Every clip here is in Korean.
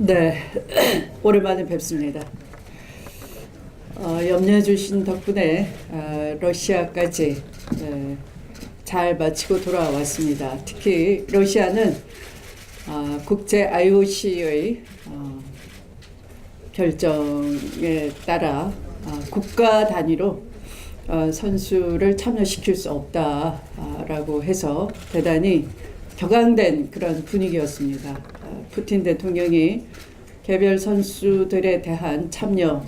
네, 오랜만에 뵙습니다. 염려해 주신 덕분에 러시아까지 잘 마치고 돌아왔습니다. 특히 러시아는 국제 IOC의 결정에 따라 국가 단위로 선수를 참여시킬 수 없다라고 해서 대단히 격앙된 그런 분위기였습니다. 푸틴 대통령이 개별 선수들에 대한 참여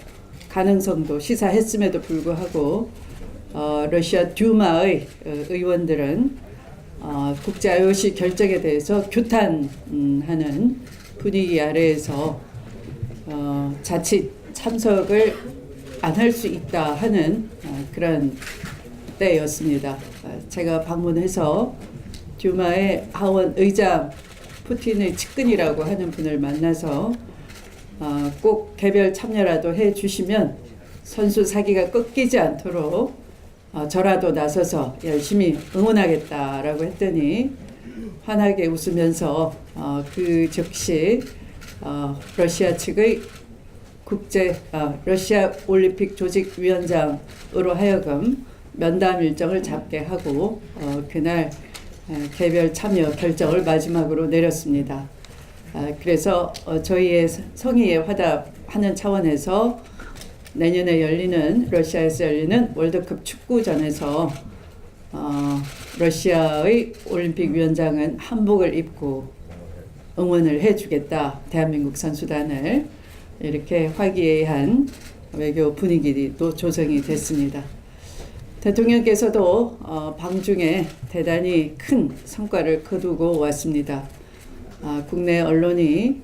가능성도 시사했음에도 불구하고 러시아 듀마의 의원들은 국제 IOC 결정에 대해서 규탄하는 분위기 아래에서 자칫 참석을 안 할 수 있다 하는 그런 때였습니다. 제가 방문해서 듀마의 하원 의장 푸틴의 측근이라고 하는 분을 만나서 꼭 개별 참여라도 해 주시면 선수 사기가 꺾이지 않도록 저라도 나서서 열심히 응원하겠다라고 했더니 환하게 웃으면서 그 즉시 러시아 측의 러시아 올림픽 조직위원장으로 하여금 면담 일정을 잡게 하고 그날 개별 참여 결정을 마지막으로 내렸습니다. 그래서 저희의 성의에 화답하는 차원에서 내년에 열리는 러시아에서 열리는 월드컵 축구전에서 러시아의 올림픽 위원장은 한복을 입고 응원을 해주겠다. 대한민국 선수단을 이렇게 화기애애한 외교 분위기도 조성이 됐습니다. 대통령께서도 방중에 대단히 큰 성과를 거두고 왔습니다. 국내 언론이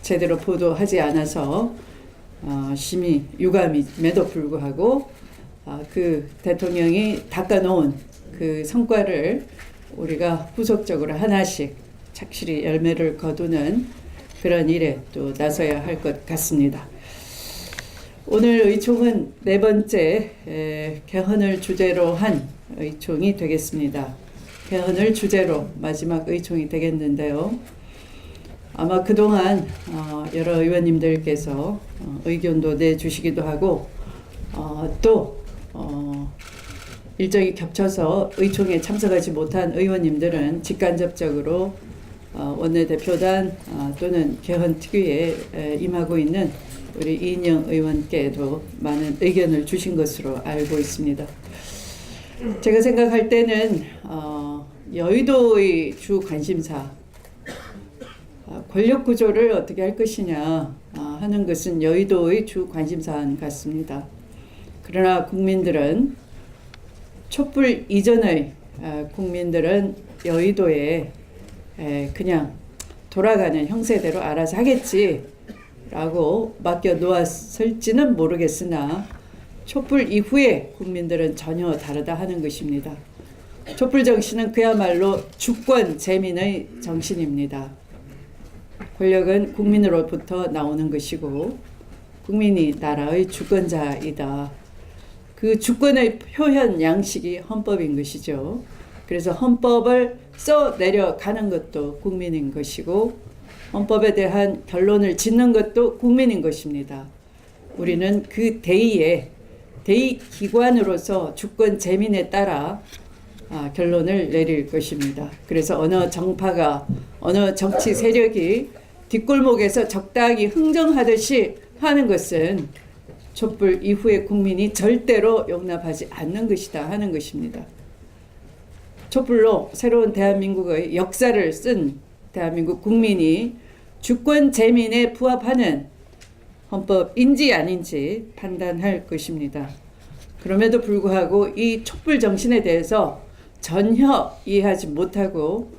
제대로 보도하지 않아서 심히 유감임에도 불구하고 그 대통령이 닦아놓은 그 성과를 우리가 후속적으로 하나씩 착실히 열매를 거두는 그런 일에 또 나서야 할 것 같습니다. 오늘 의총은 네 번째 개헌을 주제로 한 의총이 되겠습니다. 개헌을 주제로 마지막 의총이 되겠는데요. 아마 그동안 여러 의원님들께서 의견도 내주시기도 하고 또 일정이 겹쳐서 의총에 참석하지 못한 의원님들은 직간접적으로 원내대표단 또는 개헌특위에 임하고 있는 우리 이인영 의원께도 많은 의견을 주신 것으로 알고 있습니다. 제가 생각할 때는 여의도의 주 관심사, 권력 구조를 어떻게 할 것이냐 하는 것은 여의도의 주 관심사안 같습니다. 그러나 국민들은 촛불 이전의 국민들은 여의도에 그냥 돌아가는 형세대로 알아서 하겠지 라고 맡겨놓았을지는 모르겠으나 촛불 이후에 국민들은 전혀 다르다 하는 것입니다. 촛불 정신은 그야말로 주권 재민의 정신입니다. 권력은 국민으로부터 나오는 것이고 국민이 나라의 주권자이다. 그 주권의 표현 양식이 헌법인 것이죠. 그래서 헌법을 써 내려가는 것도 국민인 것이고 헌법에 대한 결론을 짓는 것도 국민인 것입니다. 우리는 그 대의 기관으로서 주권 재민에 따라 결론을 내릴 것입니다. 그래서 어느 정파가 어느 정치 세력이 뒷골목에서 적당히 흥정하듯이 하는 것은 촛불 이후에 국민이 절대로 용납하지 않는 것이다 하는 것입니다. 촛불로 새로운 대한민국의 역사를 쓴 대한민국 국민이 주권 재민에 부합하는 헌법인지 아닌지 판단할 것입니다. 그럼에도 불구하고 이 촛불 정신에 대해서 전혀 이해하지 못하고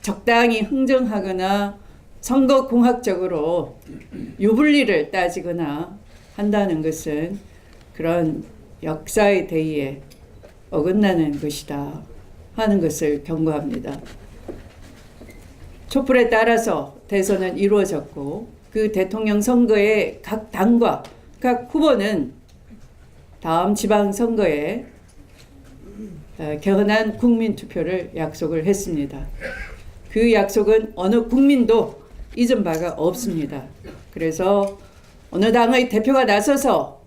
적당히 흥정하거나 선거공학적으로 유불리를 따지거나 한다는 것은 그런 역사의 대의에 어긋나는 것이다 하는 것을 경고합니다. 촛불에 따라서 대선은 이루어졌고 그 대통령 선거에 각 당과 각 후보는 다음 지방선거에 개헌한 국민투표를 약속을 했습니다. 그 약속은 어느 국민도 잊은 바가 없습니다. 그래서 어느 당의 대표가 나서서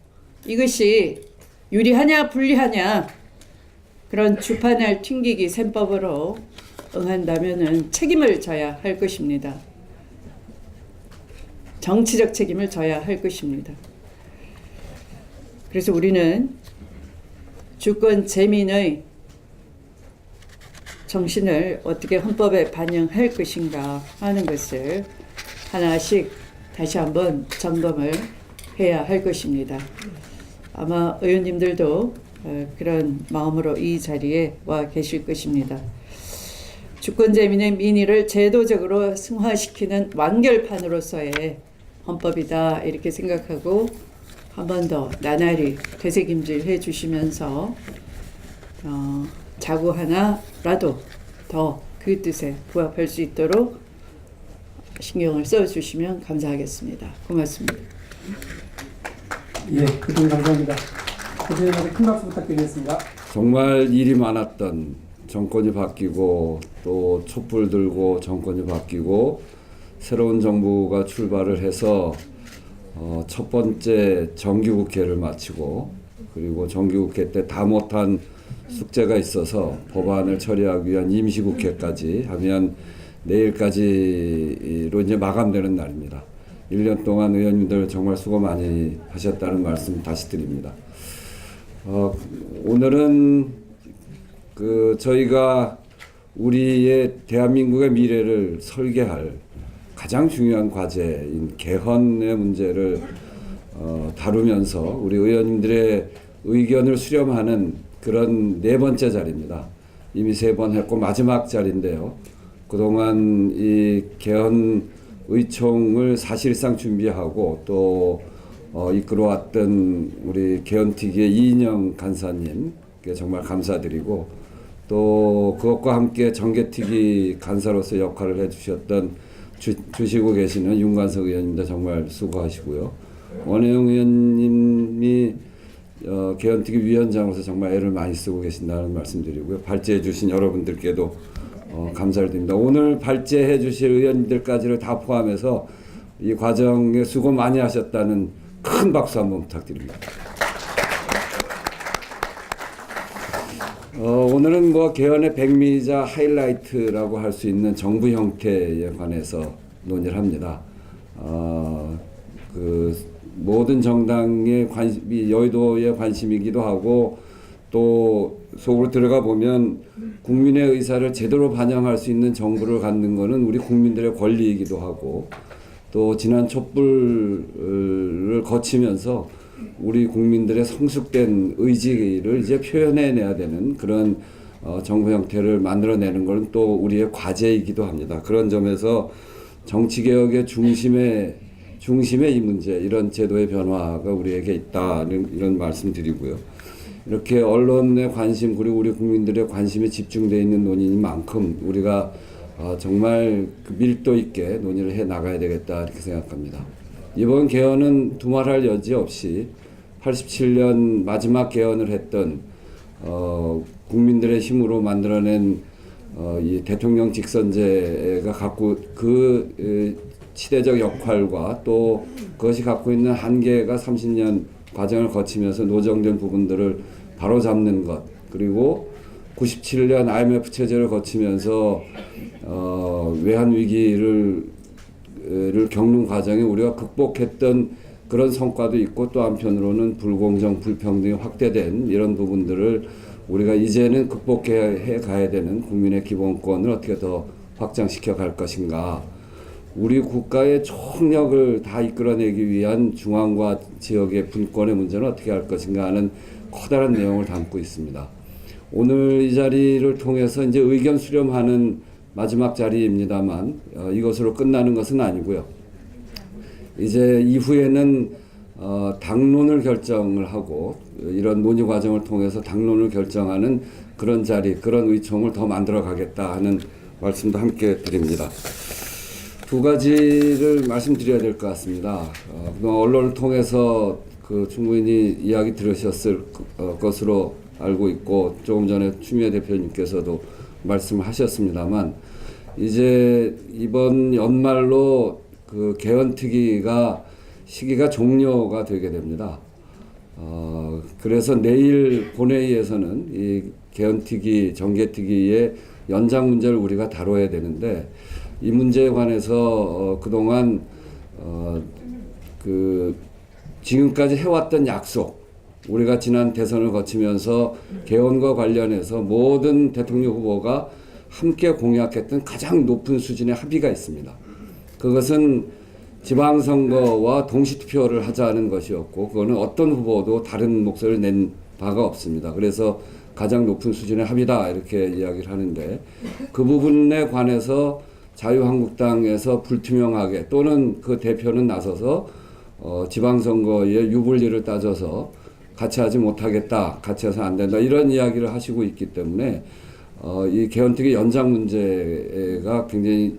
이것이 유리하냐 불리하냐 그런 주판을 튕기기 셈법으로 응한다면은 책임을 져야 할 것입니다. 정치적 책임을 져야 할 것입니다. 그래서 우리는 주권 재민의 정신을 어떻게 헌법에 반영할 것인가 하는 것을 하나씩 다시 한번 점검을 해야 할 것입니다. 아마 의원님들도 그런 마음으로 이 자리에 와 계실 것입니다. 주권재민의 민의를 제도적으로 승화시키는 완결판으로서의 헌법이다 이렇게 생각하고 한 번 더 나날이 되새김질 해주시면서 자구 하나라도 더 그 뜻에 부합할 수 있도록 신경을 써주시면 감사하겠습니다. 고맙습니다. 예, 그동 감사합니다. 대표님한테 큰 박수 부탁드리겠습니다. 정말 일이 많았던 정권이 바뀌고 또 촛불 들고 정권이 바뀌고 새로운 정부가 출발을 해서 첫 번째 정기국회를 마치고 그리고 정기국회 때 다 못한 숙제가 있어서 법안을 처리하기 위한 임시국회까지 하면 내일까지로 이제 마감되는 날입니다. 1년 동안 의원님들 정말 수고 많이 하셨다는 말씀 다시 드립니다. 오늘은 저희가 우리의 대한민국의 미래를 설계할 가장 중요한 과제인 개헌의 문제를 다루면서 우리 의원님들의 의견을 수렴하는 그런 네 번째 자리입니다. 이미 3번 했고 마지막 자리인데요. 그동안 이 개헌 의총을 사실상 준비하고 또 이끌어왔던 우리 개헌특위의 이인영 간사님께 정말 감사드리고 또 그것과 함께 정개특위 간사로서 역할을 해주셨던 주시고 계시는 윤관석 의원님도 정말 수고하시고요. 원혜영 의원님이 개헌특위 위원장으로서 정말 애를 많이 쓰고 계신다는 말씀드리고요. 발제해 주신 여러분들께도 감사를 드립니다. 오늘 발제해 주실 의원님들까지를 다 포함해서 이 과정에 수고 많이 하셨다는 큰 박수 한번 부탁드립니다. 오늘은 개헌의 백미이자 하이라이트라고 할 수 있는 정부 형태에 관해서 논의를 합니다. 모든 정당의 관심이 여의도의 관심이기도 하고 또 속으로 들어가 보면 국민의 의사를 제대로 반영할 수 있는 정부를 갖는 것은 우리 국민들의 권리이기도 하고 또 지난 촛불을 거치면서 우리 국민들의 성숙된 의지를 이제 표현해내야 되는 그런 정부 형태를 만들어내는 것은 또 우리의 과제이기도 합니다. 그런 점에서 정치개혁의 중심의 이 문제, 이런 제도의 변화가 우리에게 있다는 이런 말씀드리고요. 이렇게 언론의 관심 그리고 우리 국민들의 관심이 집중되어 있는 논의인 만큼 우리가 정말 밀도 있게 논의를 해 나가야 되겠다 이렇게 생각합니다. 이번 개헌은 두말할 여지 없이 87년 마지막 개헌을 했던 국민들의 힘으로 만들어낸 이 대통령 직선제가 갖고 시대적 역할과 또 그것이 갖고 있는 한계가 30년 과정을 거치면서 노정된 부분들을 바로잡는 것 그리고 97년 IMF 체제를 거치면서 외환 위기를 겪는 과정에 우리가 극복했던 그런 성과도 있고 또 한편으로는 불공정, 불평등이 확대된 이런 부분들을 우리가 이제는 극복해 가야 되는 국민의 기본권을 어떻게 더 확장시켜 갈 것인가. 우리 국가의 총력을 다 이끌어내기 위한 중앙과 지역의 분권의 문제는 어떻게 할 것인가 하는 커다란 내용을 담고 있습니다. 오늘 이 자리를 통해서 이제 의견 수렴하는 마지막 자리입니다만 이것으로 끝나는 것은 아니고요. 이제 이후에는 당론을 결정을 하고 이런 논의 과정을 통해서 당론을 결정하는 그런 자리, 그런 의총을 더 만들어 가겠다 하는 말씀도 함께 드립니다. 두 가지를 말씀드려야 될 것 같습니다. 언론을 통해서 충분히 이야기 들으셨을 것으로 알고 있고 조금 전에 추미애 대표님께서도 말씀하셨습니다만 이제 이번 연말로 그 개헌특위가 시기가 종료가 되게 됩니다. 그래서 내일 본회의에서는 이 개헌특위, 정개특위의 연장 문제를 우리가 다뤄야 되는데 이 문제에 관해서 그동안 그 지금까지 해왔던 약속, 우리가 지난 대선을 거치면서 개헌과 관련해서 모든 대통령 후보가 함께 공약했던 가장 높은 수준의 합의가 있습니다. 그것은 지방선거와 동시투표를 하자는 것이었고, 그거는 어떤 후보도 다른 목소리를 낸 바가 없습니다. 그래서 가장 높은 수준의 합의다 이렇게 이야기를 하는데, 그 부분에 관해서 자유한국당에서 불투명하게 또는 그 대표는 나서서 지방선거의 유불리를 따져서 같이 하지 못하겠다, 같이 해서 안 된다 이런 이야기를 하시고 있기 때문에 이 개헌특위 연장 문제가 굉장히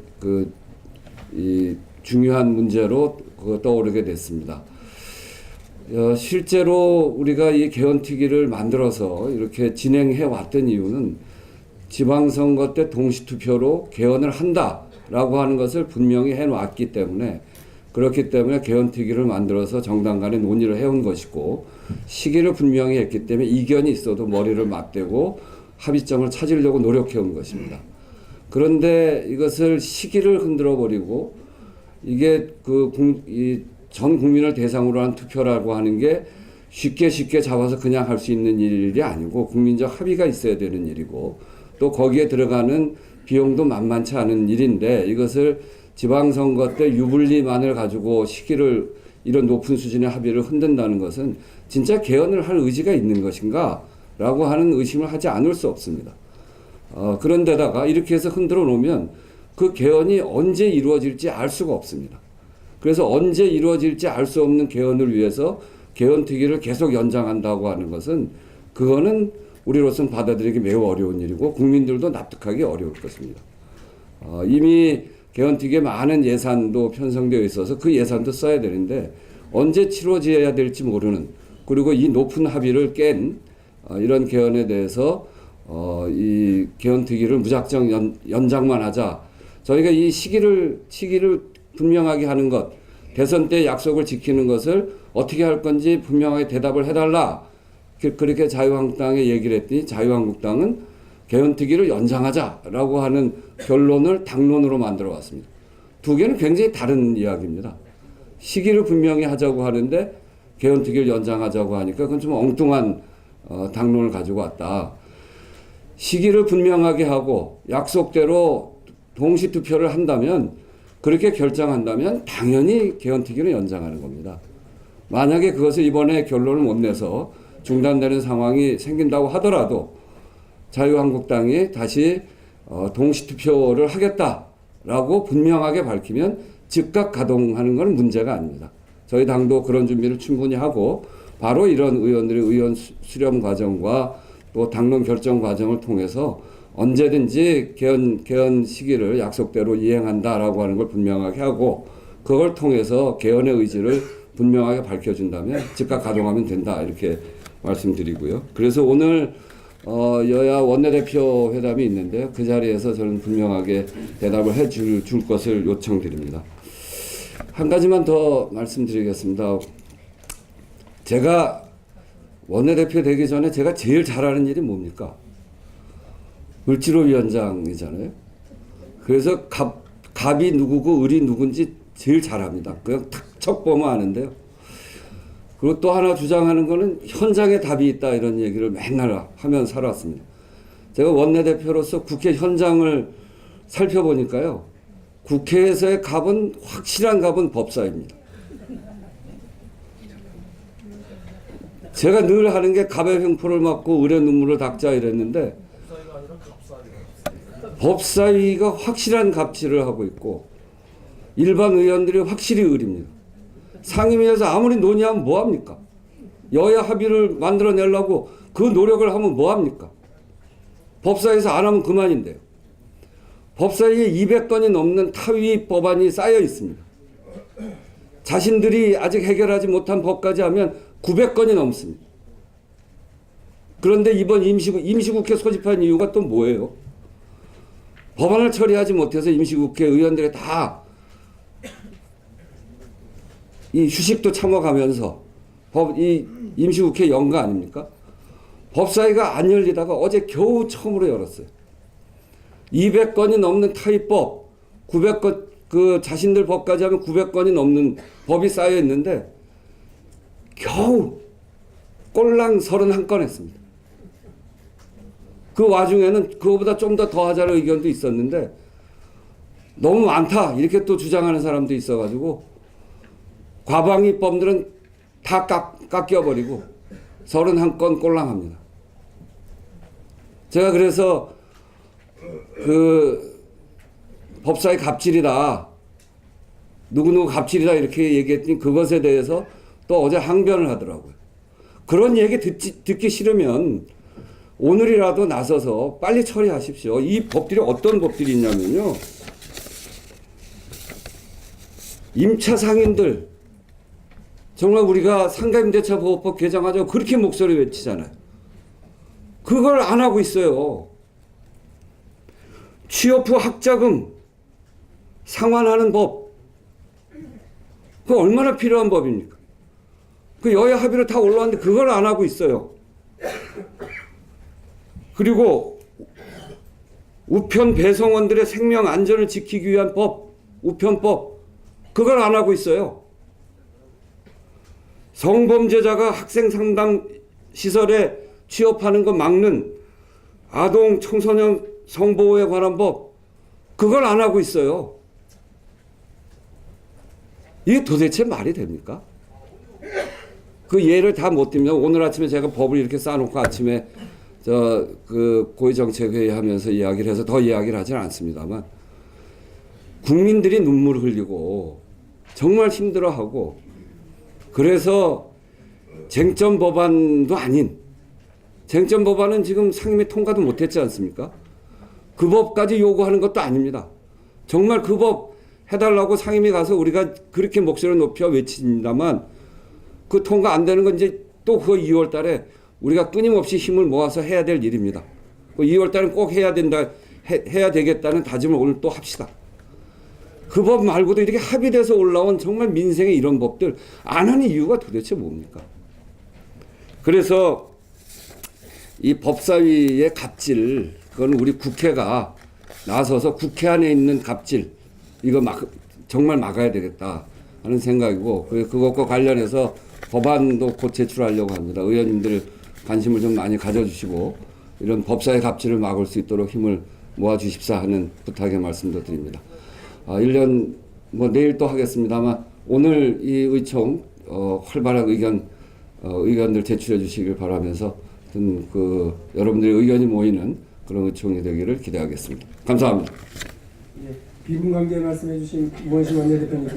이 중요한 문제로 떠오르게 됐습니다. 실제로 우리가 이 개헌특위를 만들어서 이렇게 진행해 왔던 이유는 지방선거 때 동시투표로 개헌을 한다라고 하는 것을 분명히 해놨기 때문에, 그렇기 때문에 개헌특위를 만들어서 정당 간에 논의를 해온 것이고, 시기를 분명히 했기 때문에 이견이 있어도 머리를 맞대고 합의점을 찾으려고 노력해온 것입니다. 그런데 이것을 시기를 흔들어 버리고, 이게 전 국민을 대상으로 한 투표라고 하는 게 쉽게 잡아서 그냥 할 수 있는 일이 아니고 국민적 합의가 있어야 되는 일이고, 또 거기에 들어가는 비용도 만만치 않은 일인데, 이것을 지방선거 때 유불리만을 가지고 시기를 이런 높은 수준의 합의를 흔든다는 것은 진짜 개헌을 할 의지가 있는 것인가 라고 하는 의심을 하지 않을 수 없습니다. 그런데다가 이렇게 해서 흔들어 놓으면 그 개헌이 언제 이루어질지 알 수가 없습니다. 그래서 언제 이루어질지 알 수 없는 개헌을 위해서 개헌특위를 계속 연장한다고 하는 것은, 그거는 우리로서는 받아들이기 매우 어려운 일이고 국민들도 납득하기 어려울 것입니다. 이미 개헌특위에 많은 예산도 편성되어 있어서 그 예산도 써야 되는데 언제 치러져야 될지 모르는, 그리고 이 높은 합의를 깬 이런 개헌에 대해서 이 개헌특위를 무작정 연장만 하자. 저희가 이 시기를 분명하게 하는 것, 대선 때 약속을 지키는 것을 어떻게 할 건지 분명하게 대답을 해달라. 그렇게 자유한국당에 얘기를 했더니 자유한국당은 개헌특위를 연장하자라고 하는 결론을 당론으로 만들어 왔습니다. 두 개는 굉장히 다른 이야기입니다. 시기를 분명히 하자고 하는데 개헌특위를 연장하자고 하니까 그건 좀 엉뚱한 당론을 가지고 왔다. 시기를 분명하게 하고 약속대로 동시투표를 한다면, 그렇게 결정한다면 당연히 개헌특위를 연장하는 겁니다. 만약에 그것을 이번에 결론을 못 내서 중단되는 상황이 생긴다고 하더라도 자유한국당이 다시 동시투표를 하겠다라고 분명하게 밝히면 즉각 가동하는 건 문제가 아닙니다. 저희 당도 그런 준비를 충분히 하고 바로 이런 의원들의 의원 수렴 과정과 또 당론 결정 과정을 통해서 언제든지 개헌 시기를 약속대로 이행한다라고 하는 걸 분명하게 하고, 그걸 통해서 개헌의 의지를 분명하게 밝혀준다면 즉각 가동하면 된다 이렇게 말씀드리고요. 그래서 오늘 여야 원내대표 회담이 있는데요. 그 자리에서 저는 분명하게 대답을 해줄 것을 요청드립니다. 한 가지만 더 말씀드리겠습니다. 제가 원내대표 되기 전에 제가 제일 잘하는 일이 뭡니까? 을지로위원장이잖아요. 그래서 갑이 누구고 을이 누군지 제일 잘합니다. 그냥 탁 보면 아는데요. 그리고 또 하나 주장하는 거는 현장에 답이 있다 이런 얘기를 맨날 하면 살아왔습니다. 제가 원내대표로서 국회 현장을 살펴보니까요. 국회에서의 갑은, 확실한 갑은 법사입니다. 제가 늘 하는 게 갑의 횡포를 막고 을의 눈물을 닦자 이랬는데, 법사위가 확실한 갑질을 하고 있고 일반 의원들이 확실히 을입니다. 상임위에서 아무리 논의하면 뭐합니까? 여야 합의를 만들어내려고 그 노력을 하면 뭐합니까? 법사위에서 안 하면 그만인데요. 법사위에 200건이 넘는 타위 법안이 쌓여 있습니다. 자신들이 아직 해결하지 못한 법까지 하면 900건이 넘습니다. 그런데 이번 임시국회 소집한 이유가 또 뭐예요? 법안을 처리하지 못해서 임시국회 의원들이 다 이 휴식도 참아가면서 이 임시국회 연 거 아닙니까? 법사위가 안 열리다가 어제 겨우 처음으로 열었어요. 200건이 넘는 타입법, 900건, 그 자신들 법까지 하면 900건이 넘는 법이 쌓여 있는데 겨우 꼴랑 31건 했습니다. 그 와중에는 그거보다 좀 더 하자는 의견도 있었는데 너무 많다 이렇게 또 주장하는 사람도 있어가지고 과방위법들은 다 깎여버리고 31건 꼴랑합니다. 제가 그래서 그 법사위 갑질이다, 누구누구 갑질이다 이렇게 얘기했더니 그것에 대해서 또 어제 항변을 하더라고요. 그런 얘기 듣기 싫으면 오늘이라도 나서서 빨리 처리하십시오. 이 법들이 어떤 법들이 있냐면요, 임차 상인들 정말 우리가 상가임대차 보호법 개정하자고 그렇게 목소리 외치잖아요. 그걸 안 하고 있어요. 취업 후 학자금 상환하는 법, 그 얼마나 필요한 법입니까? 그 여야 합의로 다 올라왔는데 그걸 안 하고 있어요. 그리고 우편 배송원들의 생명 안전을 지키기 위한 법, 우편법, 그걸 안 하고 있어요. 성범죄자가 학생 상담 시설에 취업하는 거 막는 아동 청소년 성보호에 관한 법, 그걸 안 하고 있어요. 이게 도대체 말이 됩니까? 그 예를 다 못 들면 오늘 아침에 제가 법을 이렇게 쌓아놓고 아침에 그 고위정책회의 하면서 이야기를 해서 더 이야기를 하지는 않습니다만, 국민들이 눈물을 흘리고 정말 힘들어하고, 그래서 쟁점 법안도 아닌, 쟁점 법안은 지금 상임위 통과도 못했지 않습니까? 그 법까지 요구하는 것도 아닙니다. 정말 그 법 해달라고 상임위 가서 우리가 그렇게 목소리를 높여 외칩니다만, 그 통과 안 되는 건 이제 또 그 2월 달에 우리가 끊임없이 힘을 모아서 해야 될 일입니다. 그 2월 달은 꼭 해야 된다, 해야 되겠다는 다짐을 오늘 또 합시다. 그 법 말고도 이렇게 합의돼서 올라온 정말 민생의 이런 법들 안 하는 이유가 도대체 뭡니까? 그래서 이 법사위의 갑질, 그건 우리 국회가 나서서 국회 안에 있는 갑질, 이거 정말 막아야 되겠다 하는 생각이고, 그것과 관련해서 법안도 곧 제출하려고 합니다. 의원님들 관심을 좀 많이 가져주시고 이런 법사위 갑질을 막을 수 있도록 힘을 모아주십사 하는 부탁의 말씀도 드립니다. 1년 내일 또 하겠습니다만 오늘 이 의총 활발한 의견들 제출해 주시길 바라면서 여러분들의 의견이 모이는 그런 의총이 되기를 기대하겠습니다. 감사합니다. 비분관계 말씀해 주신 우원식 원내대표님